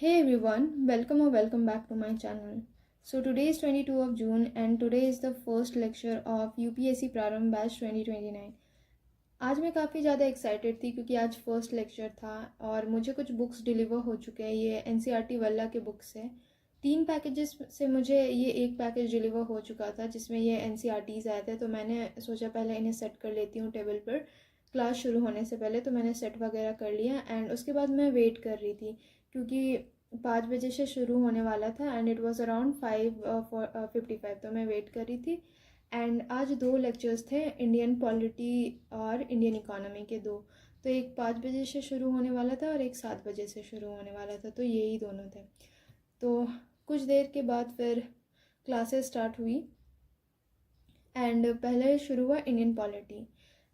Hey everyone, welcome or welcome back to my channel. So today is 22 of June and today is the first lecture of UPSC Prarambh Batch 2029. आज मैं काफ़ी ज़्यादा excited थी क्योंकि आज first lecture था और मुझे कुछ बुक्स डिलीवर हो चुके हैं। ये NCERT वल्ला के बुक्स है। 3 पैकेजेस से मुझे ये एक पैकेज डिलीवर हो चुका था जिसमें ये NCERTs आए थे, तो मैंने सोचा पहले इन्हें सेट कर लेती हूँ टेबल पर क्लास शुरू होने से पहले। तो मैंने सेट वगैरह कर लिया एंड उसके बाद मैं वेट कर रही थी क्योंकि 5 बजे से शुरू होने वाला था एंड इट वाज अराउंड 5:55, तो मैं वेट कर रही थी। एंड आज 2 लेक्चर्स थे, इंडियन पॉलिटी और इंडियन इकोनॉमी के 2। तो एक 5 बजे से शुरू होने वाला था और एक 7 बजे से शुरू होने वाला था, तो यही दोनों थे। तो कुछ देर के बाद फिर क्लासेस स्टार्ट हुई एंड पहले शुरू हुआ Indian polity.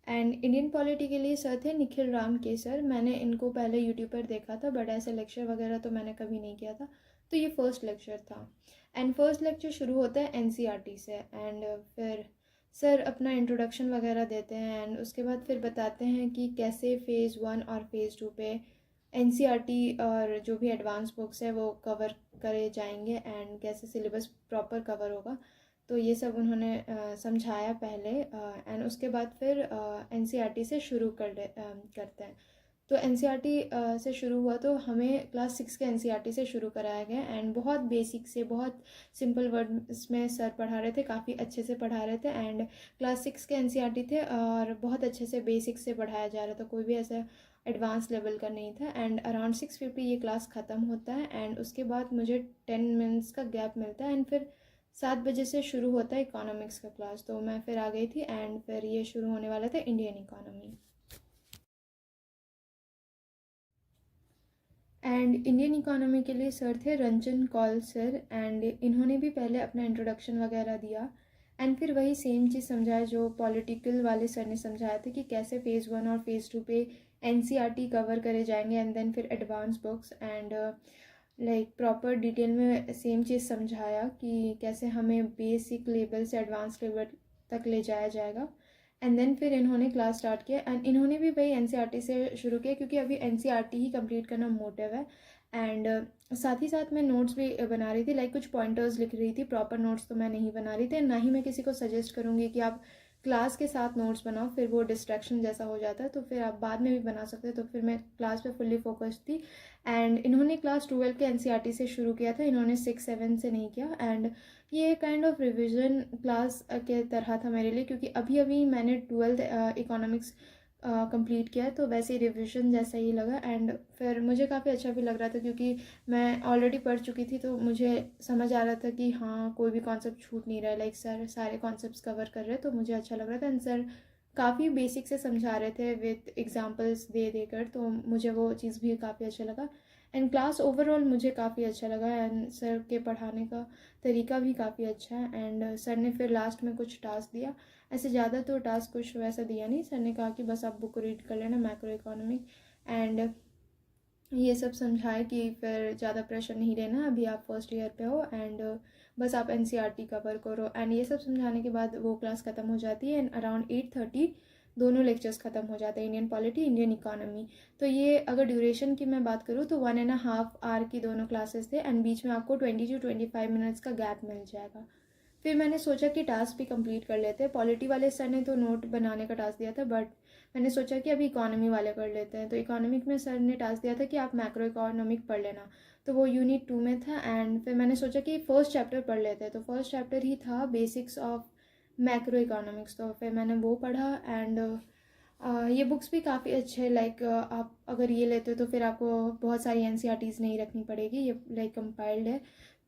And Indian polity के लिए सर थे निखिल राम के सर। मैंने इनको पहले यूट्यूब पर देखा था बट ऐसे लेक्चर वगैरह तो मैंने कभी नहीं किया था, तो ये फर्स्ट लेक्चर था। एंड फर्स्ट लेक्चर शुरू होता है NCERT से एंड फिर सर अपना इंट्रोडक्शन वगैरह देते हैं एंड उसके बाद फिर बताते हैं कि कैसे फ़ेज़ 1 और फ़ेज़ 2 पे NCERT और जो भी एडवांस बुक्स है वो कवर करे जाएंगे एंड कैसे सिलेबस प्रॉपर कवर होगा। तो ये सब उन्होंने समझाया पहले एंड उसके बाद फिर NCERT से शुरू करते हैं। तो NCERT से शुरू हुआ तो हमें क्लास 6 के NCERT से शुरू कराया गया एंड बहुत बेसिक से बहुत सिंपल वर्ड्स में सर पढ़ा रहे थे, काफ़ी अच्छे से पढ़ा रहे थे। एंड क्लास 6 के NCERT थे और बहुत अच्छे से बेसिक से पढ़ाया जा रहा था, कोई भी ऐसा एडवांस लेवल का नहीं था। एंड अराउंड 6:50 ये क्लास ख़त्म होता है एंड उसके बाद मुझे 10 मिनट्स का गैप मिलता है एंड फिर 7 बजे से शुरू होता है इकोनॉमिक्स का क्लास। तो मैं फिर आ गई थी एंड फिर ये शुरू होने वाला था Indian economy. And Indian economy के लिए सर थे रंजन कौल सर एंड इन्होंने भी पहले अपना इंट्रोडक्शन वगैरह दिया एंड फिर वही सेम चीज़ समझाया जो पॉलिटिकल वाले सर ने समझाया था कि कैसे फ़ेज़ 1 और फ़ेज़ 2 पे NCERT कवर करे जाएंगे एंड देन फिर advance books and like proper detail में सेम चीज़ समझाया कि कैसे हमें बेसिक लेवल से एडवांस लेवल तक ले जाया जाएगा। एंड देन फिर इन्होंने क्लास स्टार्ट किया एंड इन्होंने भी वही NCERT से शुरू किया क्योंकि अभी NCERT ही कंप्लीट करना मोटिव है। एंड साथ ही साथ मैं नोट्स भी बना रही थी, लाइक कुछ पॉइंटर्स लिख रही थी, प्रॉपर नोट्स तो मैं नहीं बना रही थी। ना ही मैं किसी को सजेस्ट करूँगी कि आप क्लास के साथ नोट्स बनाओ, फिर वो डिस्ट्रैक्शन जैसा हो जाता है, तो फिर आप बाद में भी बना सकते हो। तो फिर मैं क्लास पे फुल्ली फोकस्ड थी एंड इन्होंने क्लास 12 के NCERT से शुरू किया था, इन्होंने 6-7 से नहीं किया। एंड ये काइंड ऑफ रिविज़न क्लास के तरह था मेरे लिए क्योंकि अभी अभी मैंने 12th इकोनॉमिक्स कंप्लीट किया है, तो वैसे ही रिविज़न जैसा ही लगा। एंड फिर मुझे काफ़ी अच्छा भी लग रहा था क्योंकि मैं ऑलरेडी पढ़ चुकी थी, तो मुझे समझ आ रहा था कि हाँ कोई भी कॉन्सेप्ट छूट नहीं रहा है, लाइक सर सारे कॉन्सेप्ट्स कवर कर रहे हैं, तो मुझे अच्छा लग रहा था। एंड सर काफ़ी बेसिक से समझा रहे थे विद एग्जांपल्स दे देकर, तो मुझे वो चीज़ भी काफ़ी अच्छा लगा। एंड क्लास ओवरऑल मुझे काफ़ी अच्छा लगा एंड सर के पढ़ाने का तरीका भी काफ़ी अच्छा है। एंड सर ने फिर लास्ट में कुछ टास्क दिया, ऐसे ज़्यादा तो टास्क कुछ वैसा दिया नहीं। सर ने कहा कि बस आप बुक रीड कर लेना मैक्रो इकोनॉमिक एंड ये सब समझाए कि फिर ज़्यादा प्रेशर नहीं लेना, अभी आप फर्स्ट ईयर पे हो एंड बस आप NCERT कवर करो। एंड ये सब समझाने के बाद वो क्लास ख़त्म हो जाती है एंड अराउंड 8:30 दोनों लेक्चर्स ख़त्म हो जाते हैं, इंडियन पॉलिटी इंडियन इकोनॉमी। तो ये अगर ड्यूरेशन की मैं बात करूँ तो 1.5 आवर की दोनों क्लासेस थे एंड बीच में आपको 20 to 25 मिनट्स का गैप मिल जाएगा। फिर मैंने सोचा कि टास्क भी कंप्लीट कर लेते हैं। पॉलिटी वाले सर ने तो नोट बनाने का टास्क दिया था बट मैंने सोचा कि अभी इकोनॉमी वाले कर लेते हैं। तो इकोनॉमिक में सर ने टास्क दिया था कि आप मैक्रो इकोनॉमिक पढ़ लेना, तो वो यूनिट 2 में था। एंड फिर मैंने सोचा कि फर्स्ट चैप्टर पढ़ लेते हैं, तो फर्स्ट चैप्टर ही था बेसिक्स ऑफ मैक्रो इकोनॉमिक्स, तो फिर मैंने वो पढ़ा। एंड ये बुक्स भी काफ़ी अच्छे हैं, लाइक आप अगर ये लेते हो तो फिर आपको बहुत सारी NCERTs नहीं रखनी पड़ेगी, ये लाइक कंपाइल्ड है,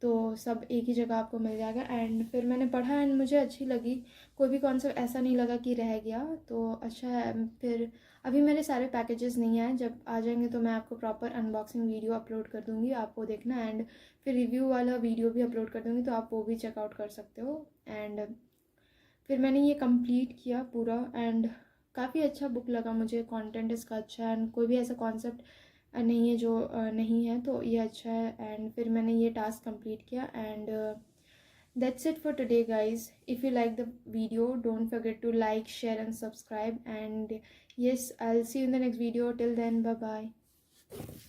तो सब एक ही जगह आपको मिल जाएगा। एंड फिर मैंने पढ़ा एंड मुझे अच्छी लगी, कोई भी कॉन्सेप्ट ऐसा नहीं लगा कि रह गया, तो अच्छा है। फिर अभी मेरे सारे पैकेजेस नहीं आए, जब आ जाएंगे तो मैं आपको प्रॉपर अनबॉक्सिंग वीडियो अपलोड कर दूँगी, आप वो देखना। एंड फिर रिव्यू वाला वीडियो भी अपलोड कर दूँगी, तो आप वो भी चेकआउट कर सकते हो। एंड फिर मैंने ये कंप्लीट किया पूरा एंड काफ़ी अच्छा बुक लगा मुझे, कंटेंट इसका अच्छा है एंड कोई भी ऐसा कॉन्सेप्ट नहीं है जो नहीं है, तो ये अच्छा है। एंड फिर मैंने ये टास्क कंप्लीट किया and that's it for today guys. If you like the video, don't forget to like, share and subscribe. And yes, I'll see you in the next video. Till then, bye bye.